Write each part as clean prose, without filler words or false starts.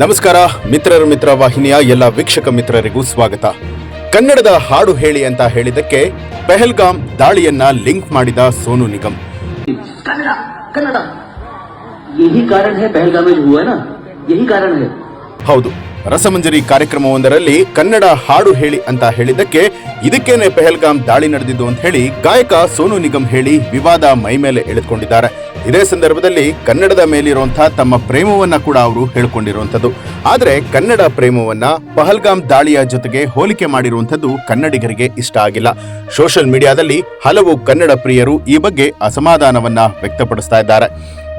ನಮಸ್ಕಾರ ಮಿತ್ರ ವಾಹಿನಿಯ ಎಲ್ಲ ವೀಕ್ಷಕ ಮಿತ್ರರಿಗೂ ಸ್ವಾಗತ. ಕನ್ನಡದ ಹಾಡು ಹೇಳಿ ಅಂತ ಹೇಳಿದಕ್ಕೆ ಪೆಹಲ್ಗಾಮ್ ದಾಳಿಯನ್ನ ಲಿಂಕ್ ಮಾಡಿದ ಸೋನು ನಿಗಮ್. कन्नड़ा कन्नड़ा यही कारण है पहलगाम में जो हुआ है ना, यही कारण है. ಹೌದು, ರಸಮಂಜರಿ ಕಾರ್ಯಕ್ರಮವೊಂದರಲ್ಲಿ ಕನ್ನಡ ಹಾಡು ಹೇಳಿ ಅಂತ ಹೇಳಿದ್ದಕ್ಕೆ ಇದಕ್ಕೇನೆ ಪೆಹಲ್ಗಾಮ್ ದಾಳಿ ನಡೆದಿದ್ದು ಅಂತ ಹೇಳಿ ಗಾಯಕ ಸೋನು ನಿಗಮ್ ಹೇಳಿ ವಿವಾದ ಮೈ ಮೇಲೆ ಎಳೆದುಕೊಂಡಿದ್ದಾರೆ. ಇದೇ ಸಂದರ್ಭದಲ್ಲಿ ಕನ್ನಡದ ಮೇಲಿರುವಂತಹ ತಮ್ಮ ಪ್ರೇಮವನ್ನ ಕೂಡ ಅವರು ಹೇಳ್ಕೊಂಡಿರುವಂತದ್ದು. ಆದ್ರೆ ಕನ್ನಡ ಪ್ರೇಮವನ್ನ ಪಹಲ್ಗಾಮ್ ದಾಳಿಯ ಜೊತೆಗೆ ಹೋಲಿಕೆ ಮಾಡಿರುವಂತದ್ದು ಕನ್ನಡಿಗರಿಗೆ ಇಷ್ಟ ಆಗಿಲ್ಲ. ಸೋಷಿಯಲ್ ಮೀಡಿಯಾದಲ್ಲಿ ಹಲವು ಕನ್ನಡ ಪ್ರಿಯರು ಈ ಬಗ್ಗೆ ಅಸಮಾಧಾನವನ್ನ ವ್ಯಕ್ತಪಡಿಸ್ತಾ ಇದ್ದಾರೆ.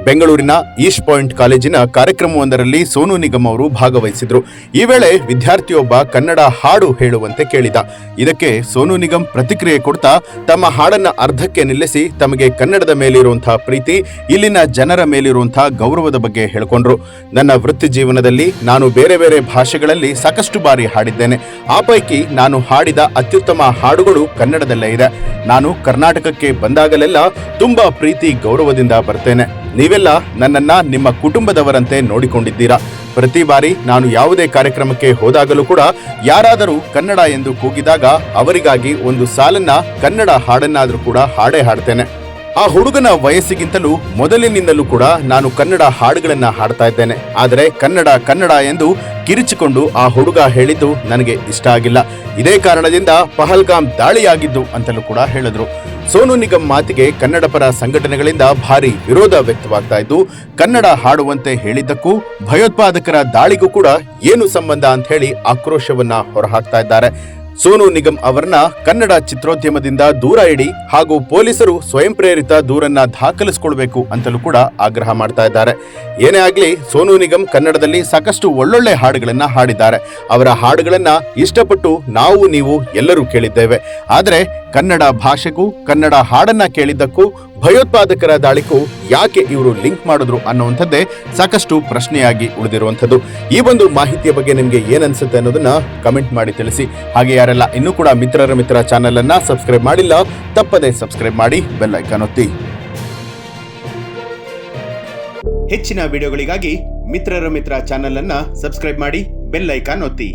ಬೆಂಗಳೂರಿನ ಈಸ್ಟ್ ಪಾಯಿಂಟ್ ಕಾಲೇಜಿನ ಕಾರ್ಯಕ್ರಮವೊಂದರಲ್ಲಿ ಸೋನು ನಿಗಮ್ ಅವರು ಭಾಗವಹಿಸಿದ್ರು. ಈ ವೇಳೆ ವಿದ್ಯಾರ್ಥಿಯೊಬ್ಬ ಕನ್ನಡ ಹಾಡು ಹೇಳುವಂತೆ ಕೇಳಿದ. ಇದಕ್ಕೆ ಸೋನು ನಿಗಮ್ ಪ್ರತಿಕ್ರಿಯೆ ಕೊಡ್ತಾ ತಮ್ಮ ಹಾಡನ್ನ ಅರ್ಧಕ್ಕೆ ನಿಲ್ಲಿಸಿ ತಮಗೆ ಕನ್ನಡದ ಮೇಲಿರುವಂತಹ ಪ್ರೀತಿ, ಇಲ್ಲಿನ ಜನರ ಮೇಲಿರುವಂತಹ ಗೌರವದ ಬಗ್ಗೆ ಹೇಳ್ಕೊಂಡ್ರು. ನನ್ನ ವೃತ್ತಿ ಜೀವನದಲ್ಲಿ ನಾನು ಬೇರೆ ಬೇರೆ ಭಾಷೆಗಳಲ್ಲಿ ಸಾಕಷ್ಟು ಬಾರಿ ಹಾಡಿದ್ದೇನೆ. ಆ ಪೈಕಿ ನಾನು ಹಾಡಿದ ಅತ್ಯುತ್ತಮ ಹಾಡುಗಳು ಕನ್ನಡದಲ್ಲೇ ಇದೆ. ನಾನು ಕರ್ನಾಟಕಕ್ಕೆ ಬಂದಾಗಲೆಲ್ಲ ತುಂಬಾ ಪ್ರೀತಿ ಗೌರವದಿಂದ ಬರ್ತೇನೆ. ನೀವೆಲ್ಲ ನನ್ನನ್ನ ನಿಮ್ಮ ಕುಟುಂಬದವರಂತೆ ನೋಡಿಕೊಂಡಿದ್ದೀರಾ. ಪ್ರತಿ ಬಾರಿ ನಾನು ಯಾವುದೇ ಕಾರ್ಯಕ್ರಮಕ್ಕೆ ಹೋದಾಗಲೂ ಕೂಡ ಯಾರಾದರೂ ಕನ್ನಡ ಎಂದು ಕೂಗಿದಾಗ ಅವರಿಗಾಗಿ ಒಂದು ಸಾಲನ್ನ ಕನ್ನಡ ಹಾಡನ್ನಾದ್ರೂ ಕೂಡ ಹಾಡೇ ಹಾಡ್ತೇನೆ. ಆ ಹುಡುಗನ ವಯಸ್ಸಿಗಿಂತಲೂ ಮೊದಲಿನಿಂದಲೂ ಕೂಡ ನಾನು ಕನ್ನಡ ಹಾಡುಗಳನ್ನ ಹಾಡ್ತಾ ಇದ್ದೇನೆ. ಆದರೆ ಕನ್ನಡ ಎಂದು ಕಿರಿಚಿಕೊಂಡು ಆ ಹುಡುಗ ಹೇಳಿದ್ದು ನನಗೆ ಇಷ್ಟ ಆಗಿಲ್ಲ. ಇದೇ ಕಾರಣದಿಂದ ಪಹಲ್ಗಾಮ್ ದಾಳಿಯಾಗಿದ್ದು ಅಂತಲೂ ಕೂಡ ಹೇಳಿದ್ರು. ಸೋನು ನಿಗಮ್ ಮಾತಿಗೆ ಕನ್ನಡ ಪರ ಸಂಘಟನೆಗಳಿಂದ ಭಾರಿ ವಿರೋಧ ವ್ಯಕ್ತವಾಗ್ತಾ ಇದ್ದು, ಕನ್ನಡ ಹಾಡುವಂತೆ ಹೇಳಿದ್ದಕ್ಕೂ ಭಯೋತ್ಪಾದಕರ ದಾಳಿಗೂ ಕೂಡ ಏನು ಸಂಬಂಧ ಅಂತ ಹೇಳಿ ಆಕ್ರೋಶವನ್ನ ಹೊರಹಾಕ್ತಾ ಇದ್ದಾರೆ. ಸೋನು ನಿಗಮ್ ಅವರನ್ನ ಕನ್ನಡ ಚಿತ್ರೋದ್ಯಮದಿಂದ ದೂರ ಇಡಿ ಹಾಗೂ ಪೊಲೀಸರು ಸ್ವಯಂ ಪ್ರೇರಿತ ದೂರನ್ನ ದಾಖಲಿಸಿಕೊಳ್ಬೇಕು ಅಂತಲೂ ಕೂಡ ಆಗ್ರಹ ಮಾಡ್ತಾ ಇದ್ದಾರೆ. ಏನೇ ಆಗ್ಲಿ, ಸೋನು ನಿಗಮ್ ಕನ್ನಡದಲ್ಲಿ ಸಾಕಷ್ಟು ಒಳ್ಳೊಳ್ಳೆ ಹಾಡುಗಳನ್ನ ಹಾಡಿದ್ದಾರೆ. ಅವರ ಹಾಡುಗಳನ್ನ ಇಷ್ಟಪಟ್ಟು ನಾವು ನೀವು ಎಲ್ಲರೂ ಕೇಳಿದ್ದೇವೆ. ಆದ್ರೆ ಕನ್ನಡ ಭಾಷೆಗೂ ಕನ್ನಡ ಹಾಡನ್ನ ಕೇಳಿದ್ದಕ್ಕೂ ಭಯೋತ್ಪಾದಕರ ದಾಳಿಗೂ ಯಾಕೆ ಇವರು ಲಿಂಕ್ ಮಾಡಿದ್ರು ಅನ್ನುವಂಥದ್ದೇ ಸಾಕಷ್ಟು ಪ್ರಶ್ನೆಯಾಗಿ ಉಳಿದಿರುವಂಥದ್ದು. ಈ ಒಂದು ಮಾಹಿತಿಯ ಬಗ್ಗೆ ನಿಮ್ಗೆ ಏನನ್ಸುತ್ತೆ ಅನ್ನೋದನ್ನ ಕಮೆಂಟ್ ಮಾಡಿ ತಿಳಿಸಿ. ಹಾಗೆ ಯಾರೆಲ್ಲ ಇನ್ನೂ ಕೂಡ ಮಿತ್ರ ಚಾನೆಲ್ ಅನ್ನ ಸಬ್ಸ್ಕ್ರೈಬ್ ಮಾಡಿಲ್ಲ, ತಪ್ಪದೆ ಸಬ್ಸ್ಕ್ರೈಬ್ ಮಾಡಿ ಬೆಲ್ ಐಕಾನ್ ಒತ್ತಿ. ಹೆಚ್ಚಿನ ವಿಡಿಯೋಗಳಿಗಾಗಿ ಮಿತ್ರ ಚಾನೆಲ್ ಅನ್ನ ಸಬ್ಸ್ಕ್ರೈಬ್ ಮಾಡಿ ಬೆಲ್ ಐಕಾನ್ ಒತ್ತಿ.